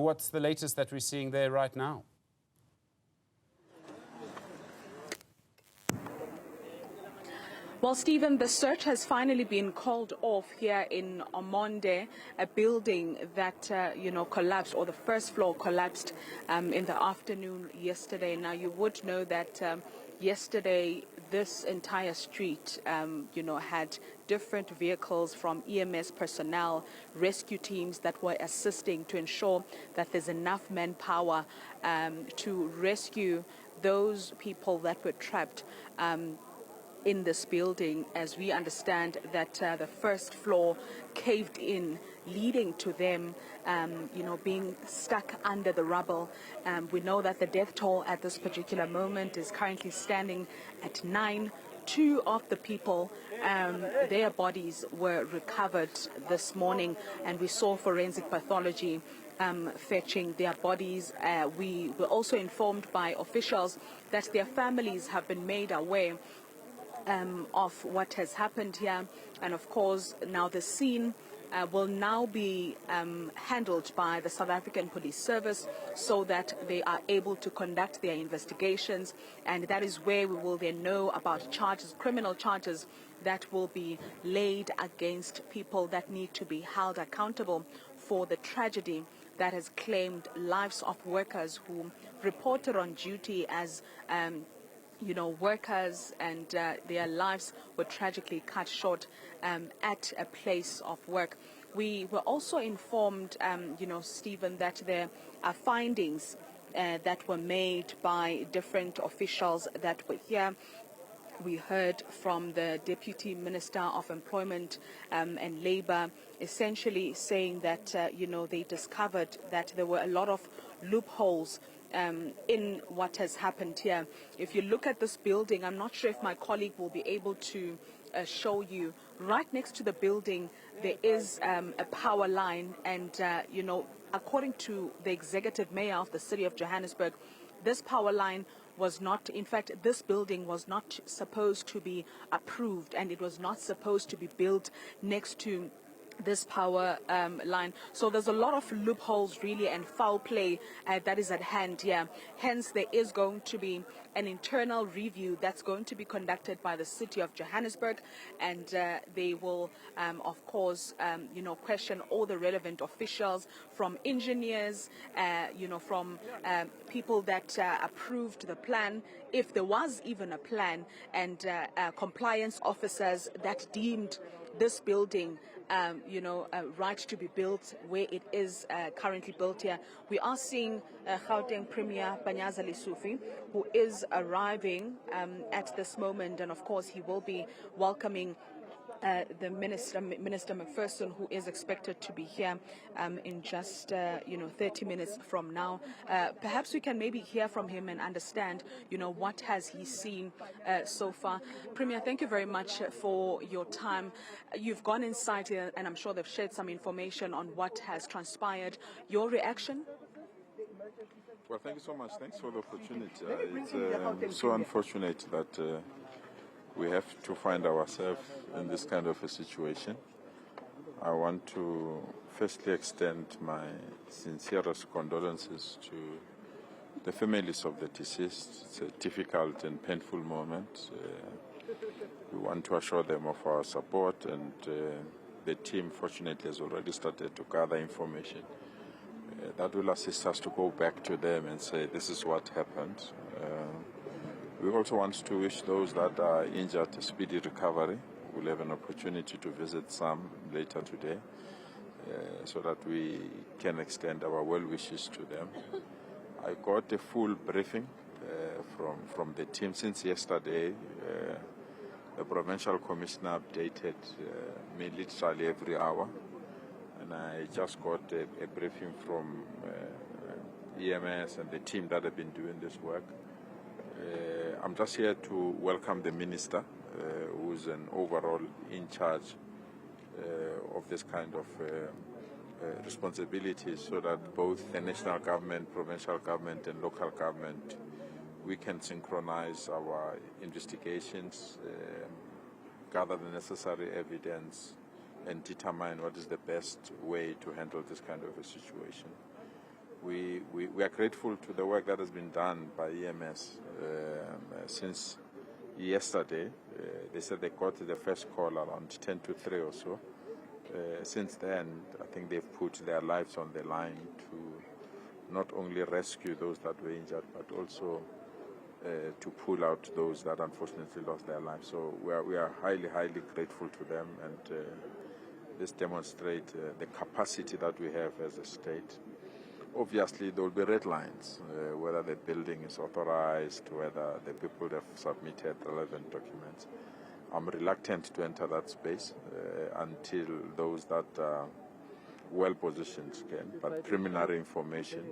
What's the latest that we're seeing there right now? Well, Stephen, the search has finally been called off here in Ormonde, a building that, collapsed, or the first floor collapsed in the afternoon yesterday. Now, you would know that yesterday this entire street, had different vehicles from EMS personnel, rescue teams that were assisting to ensure that there's enough manpower to rescue those people that were trapped in this building. As we understand that the first floor caved in, leading to them being stuck under the rubble. We know that the death toll at this particular moment is currently standing at 9. 2 of the people, their bodies were recovered this morning, and we saw forensic pathology fetching their bodies. We were also informed by officials that their families have been made aware of what has happened here, and of course now the scene will now be handled by the South African Police Service so that they are able to conduct their investigations, and that is where we will then know about charges, criminal charges that will be laid against people that need to be held accountable for the tragedy that has claimed lives of workers who reported on duty as workers, and their lives were tragically cut short at a place of work. We were also informed, Stephen, that there are findings that were made by different officials that were here. We heard from the Deputy Minister of Employment and Labour, essentially saying that, they discovered that there were a lot of loopholes in what has happened here. If you look at this building, I'm not sure if my colleague will be able to show you. Right next to the building, there is a power line, and, according to the executive mayor of the city of Johannesburg, this power line was not, in fact, this building was not supposed to be approved, and it was not supposed to be built next to this power line. So there's a lot of loopholes really and foul play that is at hand here. Hence, there is going to be an internal review that's going to be conducted by the city of Johannesburg, and they will, of course, question all the relevant officials, from engineers, from people that approved the plan, if there was even a plan, and compliance officers that deemed this building right to be built where it is currently built here. We are seeing Gauteng Premier Panyaza Lesufi, who is arriving at this moment, and of course he will be welcoming the Minister McPherson, who is expected to be here in just 30 minutes from now. Perhaps we can maybe hear from him and understand what has he seen so far. Premier, thank you very much for your time. You've gone inside here, and I'm sure they've shared some information on what has transpired. Your reaction? Well, thank you so much. Thanks for the opportunity. It's so unfortunate that we have to find ourselves in this kind of a situation. I want to firstly extend my sincerest condolences to the families of the deceased. It's a difficult and painful moment. We want to assure them of our support, and the team, fortunately, has already started to gather information that will assist us to go back to them and say, this is what happened. We also want to wish those that are injured a speedy recovery. We'll have an opportunity to visit some later today so that we can extend our well wishes to them. I got a full briefing from the team since yesterday. The provincial commissioner updated me literally every hour, and I just got a briefing from EMS and the team that have been doing this work. I'm just here to welcome the minister, who's an overall in charge of this kind of responsibilities, so that both the national government, provincial government, and local government, we can synchronize our investigations, gather the necessary evidence, and determine what is the best way to handle this kind of a situation. we are grateful to the work that has been done by EMS since yesterday. They said they got the first call around 10 to 3 or so. Since then, I think they've put their lives on the line to not only rescue those that were injured, but also to pull out those that unfortunately lost their lives. So we are highly, highly grateful to them, and this demonstrates the capacity that we have as a state. Obviously, there will be red lines, whether the building is authorized, whether the people have submitted relevant documents. I'm reluctant to enter that space until those that are well positioned can. But preliminary information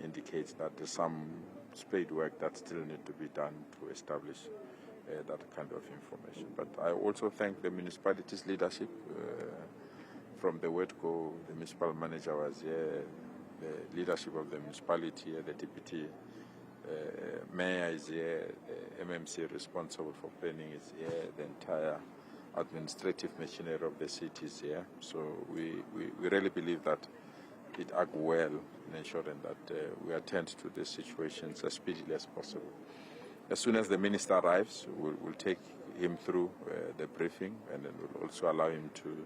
indicates that there's some spade work that still needs to be done to establish that kind of information. But I also thank the municipality's leadership. From the word go, the municipal manager was here, the leadership of the municipality, the deputy mayor is here, the MMC responsible for planning is here, the entire administrative machinery of the city is here. So we really believe that it acts well in ensuring that we attend to these situations as speedily as possible. As soon as the minister arrives, we'll take him through the briefing, and then we'll also allow him to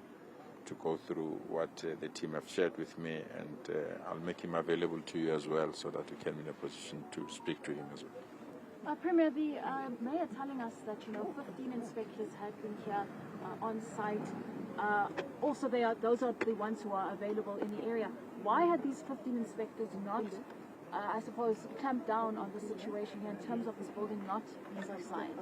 go through what the team have shared with me, and I'll make him available to you as well, so that you can be in a position to speak to him as well. Premier, the mayor telling us that 15 inspectors had been here on site. Also, those are the ones who are available in the area. Why had these 15 inspectors not, I suppose, clamped down on the situation here in terms of this building not subsiding?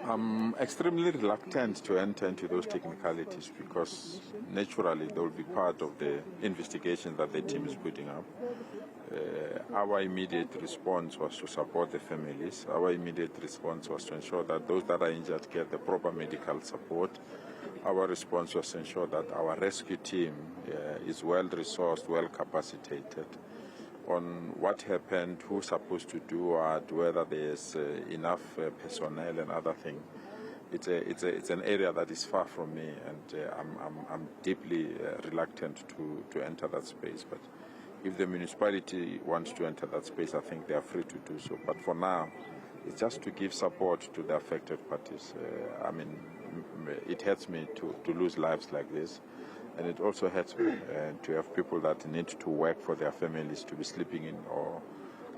I'm extremely reluctant to enter into those technicalities because naturally they will be part of the investigation that the team is putting up. Our immediate response was to support the families. Our immediate response was to ensure that those that are injured get the proper medical support. Our response was to ensure that our rescue team is well-resourced, well-capacitated. On what happened, who's supposed to do what, whether there's enough personnel and other things. It's an area that is far from me, and I'm deeply reluctant to enter that space. But if the municipality wants to enter that space, I think they are free to do so. But for now, it's just to give support to the affected parties. It hurts me to lose lives like this. And it also hurts me to have people that need to work for their families to be sleeping in or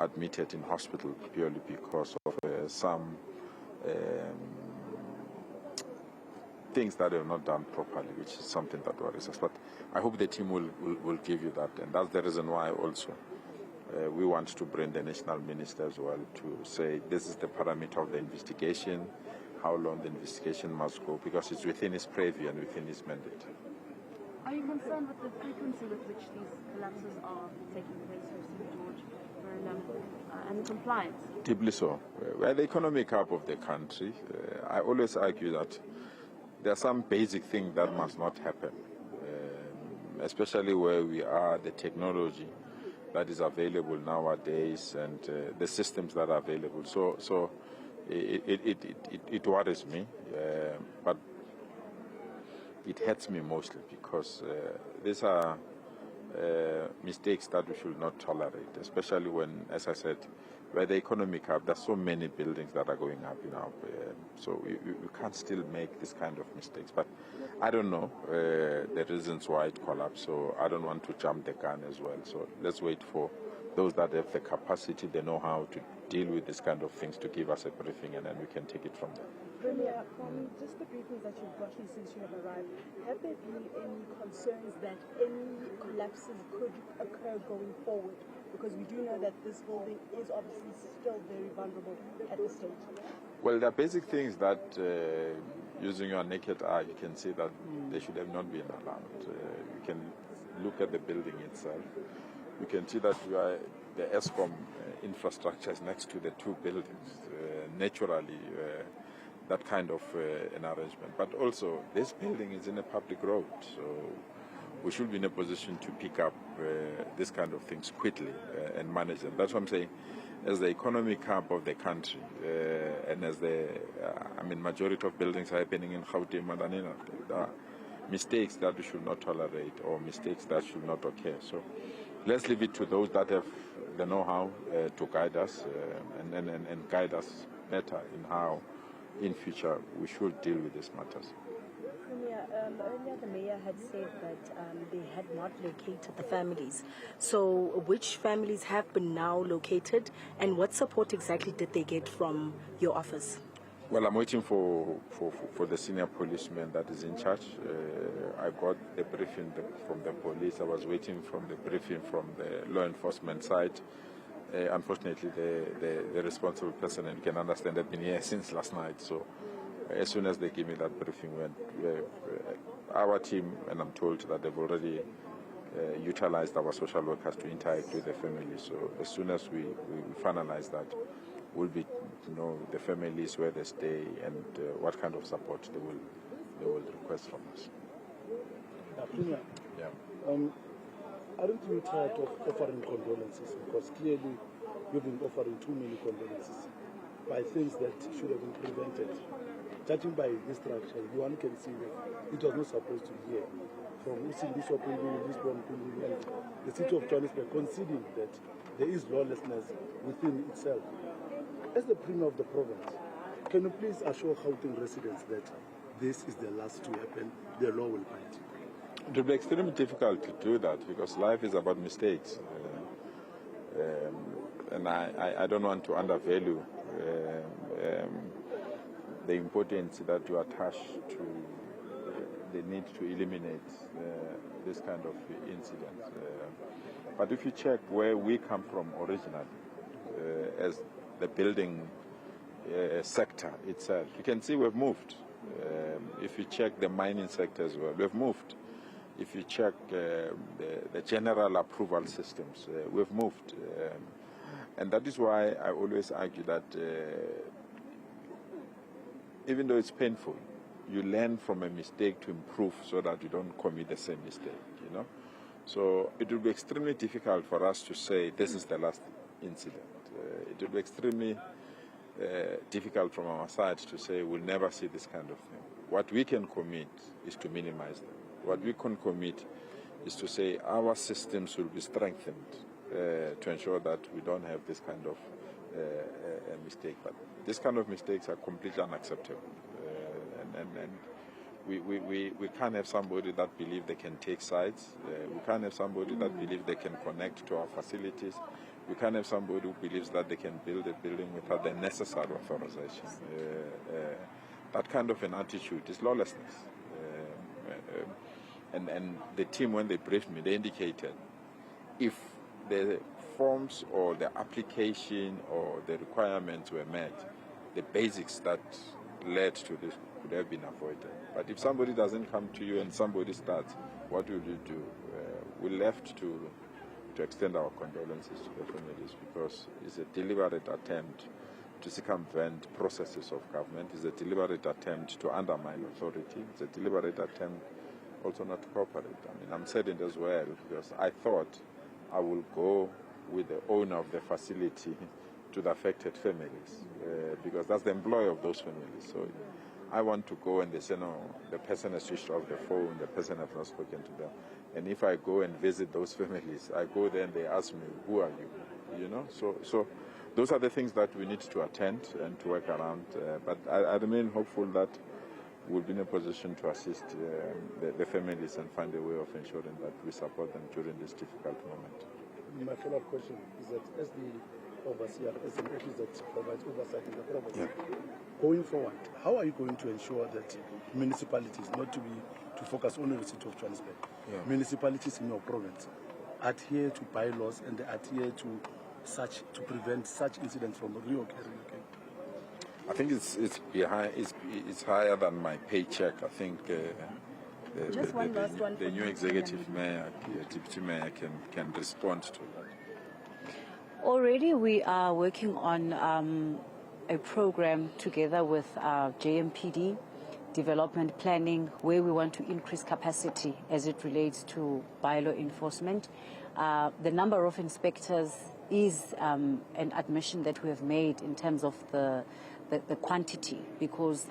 admitted in hospital purely because of some things that are not done properly, which is something that worries us. But I hope the team will give you that. And that's the reason why also we want to bring the national minister as well to say this is the parameter of the investigation, how long the investigation must go, because it's within his purview and within his mandate. Are you concerned with the frequency with which these collapses are taking place here, St. George, and the compliance? Deeply so. We're the economic hub of the country. I always argue that there are some basic things that must not happen, especially where we are, the technology that is available nowadays and the systems that are available. So it worries me, but it hurts me mostly because these are mistakes that we should not tolerate, especially when, as I said, where the economic hub, there's so many buildings that are going up, so we can't still make this kind of mistakes. But I don't know the reasons why it collapsed, so I don't want to jump the gun as well. So let's wait for those that have the capacity, the know-how to deal with this kind of things to give us a briefing, and then we can take it from there. Premier, from just the briefings that you've gotten since you have arrived, have there been any concerns that any collapses could occur going forward? Because we do know that this building is obviously still very vulnerable at this stage. Well, there are basic things that, using your naked eye, you can see that they should have not been alarmed. You can look at the building itself. You can see that the ESCOM infrastructure is next to the two buildings. Naturally, that kind of an arrangement. But also, this building is in a public road, so we should be in a position to pick up this kind of things quickly and manage them. That's what I'm saying. As the economic hub of the country, and as the, majority of buildings are happening in Gauteng, Madanina, mistakes that we should not tolerate or mistakes that should not occur. So let's leave it to those that have the know-how to guide us and guide us better in how in future we should deal with these matters. Earlier the mayor had said that they had not located the families. So which families have been now located, and what support exactly did they get from your office? Well, I'm waiting for the senior policeman that is in charge. I got the briefing from the police. I was waiting from the briefing from the law enforcement side. Unfortunately, the responsible person, and you can understand, they've been here since last night. So as soon as they give me that briefing, our team, and I'm told that they've already utilized our social workers to interact with the family. So as soon as we finalize that, we'll be the families, where they stay, and what kind of support they will request from us. Yeah. Aren't you tired of offering condolences? Because clearly you've been offering too many condolences by things that should have been prevented. Judging by this structure, one can see that it was not supposed to be here. From using this opinion, this one opinion, and the city of Johannesburg conceding that there is lawlessness within itself. As the premier of the province, can you please assure Gauteng residents that this is the last to happen, the law will bite? It will be extremely difficult to do that because life is about mistakes. And I don't want to undervalue the importance that you attach to the need to eliminate this kind of incidents. But if you check where we come from originally, as the building sector itself, you can see we've moved. If you check the mining sector as well, we've moved. If you check the general approval systems, we've moved. And that is why I always argue that even though it's painful, you learn from a mistake to improve so that you don't commit the same mistake, So it will be extremely difficult for us to say this is the last incident. It will be extremely difficult from our side to say we'll never see this kind of thing. What we can commit is to minimize them. What we can commit is to say our systems will be strengthened to ensure that we don't have this kind of mistake. But this kind of mistakes are completely unacceptable. And we can't have somebody that believes they can take sides. We can't have somebody that believes they can connect to our facilities. We can't have somebody who believes that they can build a building without the necessary authorization. That kind of an attitude is lawlessness. And the team, when they briefed me, they indicated if the forms or the application or the requirements were met, the basics that led to this could have been avoided. But if somebody doesn't come to you and somebody starts, what will you do? We're left to extend our condolences to the families because it's a deliberate attempt to circumvent processes of government. It's a deliberate attempt to undermine authority. It's a deliberate attempt also not to cooperate. I mean, I'm saddened as well because I thought I will go with the owner of the facility to the affected families because that's the employer of those families. So I want to go and they say, no, the person has switched off the phone, the person has not spoken to them. And if I go and visit those families, I go there and they ask me, who are you? So those are the things that we need to attend and to work around. But I remain hopeful that we'll be in a position to assist the families and find a way of ensuring that we support them during this difficult moment. My follow-up question is that as the overseer, as an office that provides oversight in the province, going forward, how are you going to ensure that municipalities, not to focus only on the city of Johannesburg, municipalities in your province adhere to bylaws and they adhere to prevent such incidents from reoccurring again? I think it's higher than my paycheck. I think the new executive mayor, deputy mayor can respond to that. Already we are working on a program together with JMPD, development planning, where we want to increase capacity as it relates to bylaw enforcement. The number of inspectors is an admission that we have made in terms of the quantity, because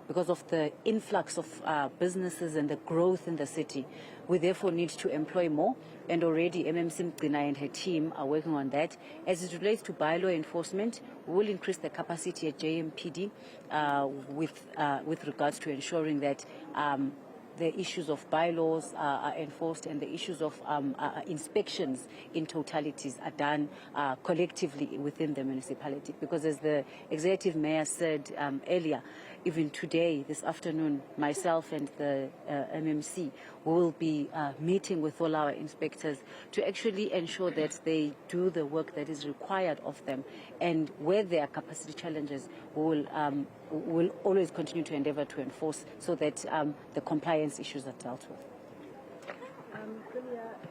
because of the influx of businesses and the growth in the city. We therefore need to employ more, and already MMC Mgcina and her team are working on that. As it relates to bylaw enforcement, we will increase the capacity at JMPD with regards to ensuring that the issues of bylaws are enforced, and the issues of inspections in totalities are done collectively within the municipality. Because as the executive mayor said earlier, even today, this afternoon, myself and the MMC will be meeting with all our inspectors to actually ensure that they do the work that is required of them. And where there are capacity challenges, we will always continue to endeavor to enforce so that the compliance issues are dealt with.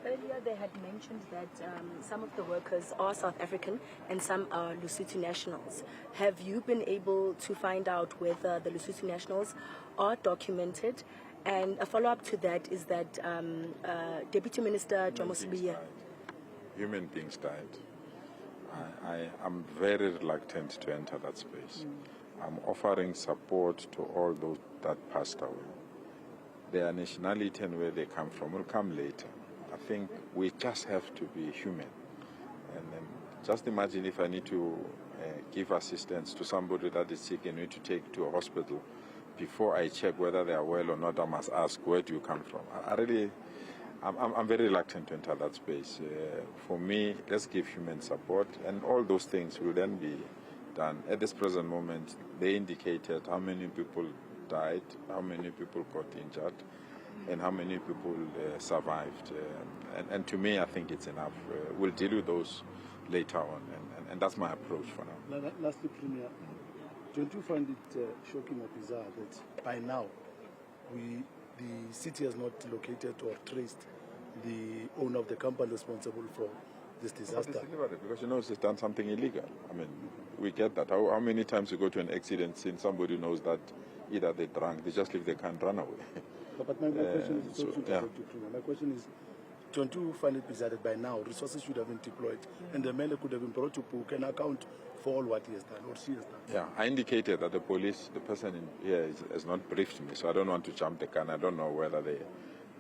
Earlier they had mentioned that some of the workers are South African and some are Lesotho nationals. Have you been able to find out whether the Lesotho nationals are documented? And a follow-up to that is that Deputy Minister Jomosibiya. Human beings died. I am very reluctant to enter that space. I'm offering support to all those that passed away. Their nationality and where they come from will come later. I think we just have to be human. And just imagine if I need to give assistance to somebody that is sick and need to take to a hospital. Before I check whether they are well or not, I must ask, where do you come from? I'm very reluctant to enter that space. For me, let's give human support, and all those things will then be done. At this present moment, they indicated how many people died, how many people got injured, and how many people survived. And to me, I think it's enough. We'll deal with those later on, and that's my approach for now. Lastly, Premier, don't you find it shocking or bizarre that by now the city has not located or traced the owner of the company responsible for this disaster? Because you know it's done something illegal. I mean, we get that. How many times you go to an accident scene, somebody knows that either they drank, they just leave, they can't run away. But my question is, my question is, don't you find it bizarre that by now resources should have been deployed and the man could have been brought to book and account for all what he has done or she has done? Yeah, I indicated that the police, the person in here has not briefed me, so I don't want to jump the gun. I don't know whether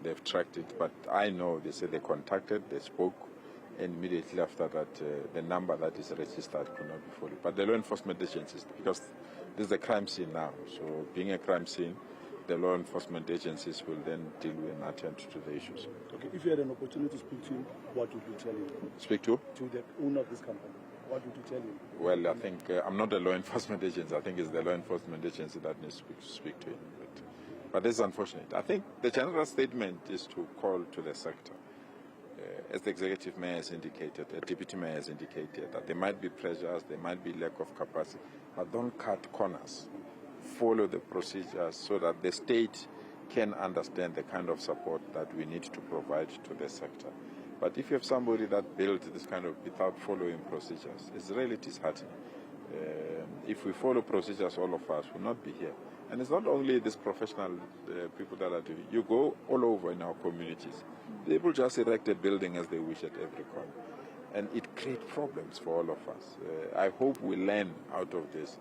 they've tracked it, but I know they said they contacted, they spoke, and immediately after that, the number that is registered could not be fully. But the law enforcement agencies, because this is a crime scene now, so being a crime scene, the law enforcement agencies will then deal with and attend to the issues. Okay, if you had an opportunity to speak to him, what would you tell him? Speak to? To the owner of this company. What would you tell him? Well, I think I'm not a law enforcement agency. I think it's the law enforcement agency that needs to speak to him. But this is unfortunate. I think the general statement is to call to the sector. As the executive mayor has indicated, the deputy mayor has indicated, that there might be pressures, there might be lack of capacity, but don't cut corners. Follow the procedures so that the state can understand the kind of support that we need to provide to the sector. But if you have somebody that builds this kind of without following procedures, it's really disheartening. If we follow procedures, all of us will not be here. And it's not only these professional people that are doing it. You go all over in our communities. People just erect a building as they wish at every corner. And it creates problems for all of us. I hope we learn out of this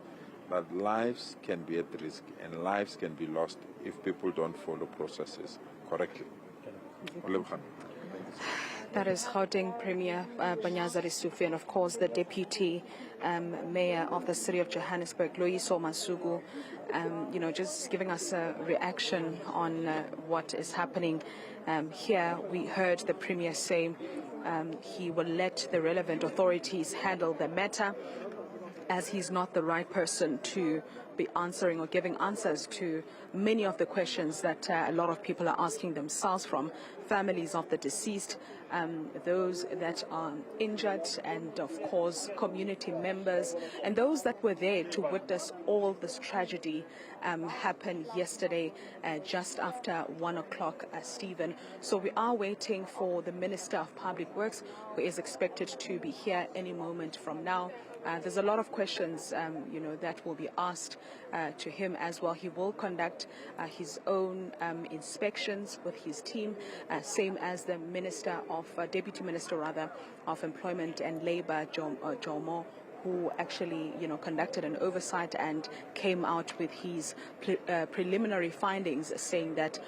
that lives can be at risk and lives can be lost if people don't follow processes correctly. That is Gauteng Premier Banyaza Lesufi, and of course the Deputy Mayor of the City of Johannesburg, Loyiso Masuku, just giving us a reaction on what is happening here. We heard the Premier say he will let the relevant authorities handle the matter, as he's not the right person to be answering or giving answers to many of the questions that a lot of people are asking themselves, from families of the deceased, those that are injured, and of course community members, and those that were there to witness all this tragedy happen yesterday just after 1 o'clock, Stephen. So we are waiting for the Minister of Public Works, who is expected to be here any moment from now. There's a lot of questions, that will be asked to him as well. He will conduct his own inspections with his team, same as the Deputy Minister of Employment and Labour, Jomo, who actually, conducted an oversight and came out with his preliminary findings saying that,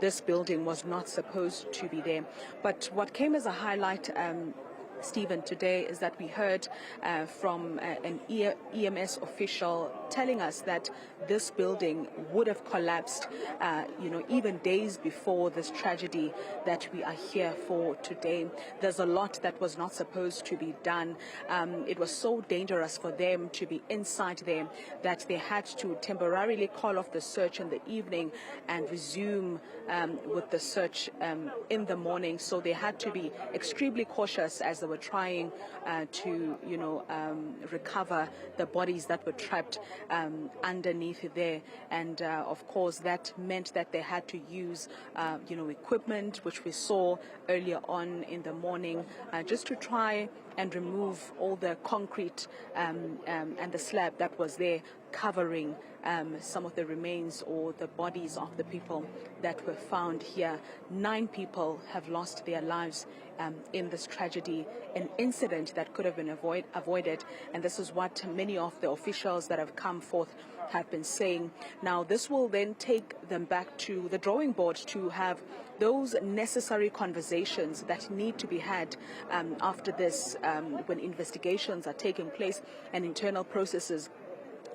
this building was not supposed to be there. But what came as a highlight, Stephen, today is that we heard from an EMS official telling us that this building would have collapsed, even days before this tragedy that we are here for today. There's a lot that was not supposed to be done. It was so dangerous for them to be inside there that they had to temporarily call off the search in the evening and resume with the search in the morning. So they had to be extremely cautious as they were trying to, recover the bodies that were trapped underneath there. And of course, that meant that they had to use, equipment, which we saw earlier on in the morning, just to try and remove all the concrete and the slab that was there covering some of the remains or the bodies of the people that were found here. 9 people have lost their lives in this tragedy, an incident that could have been avoided. And this is what many of the officials that have come forth have been saying. Now, this will then take them back to the drawing board to have those necessary conversations that need to be had after this, when investigations are taking place and internal processes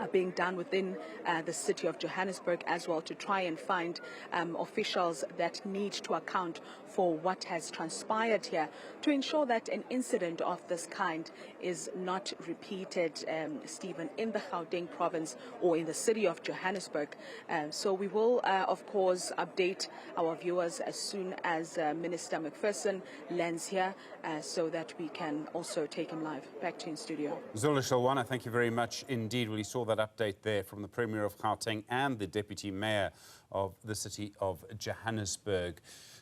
are being done within the city of Johannesburg as well, to try and find officials that need to account for what has transpired here, to ensure that an incident of this kind is not repeated, Stephen, in the Gauteng province or in the city of Johannesburg. So we will, of course, update our viewers as soon as Minister McPherson lands here, so that we can also take him live. Back to you in studio. Zola, Sholwana, thank you very much indeed. We saw that update there from the Premier of Gauteng and the Deputy Mayor of the city of Johannesburg.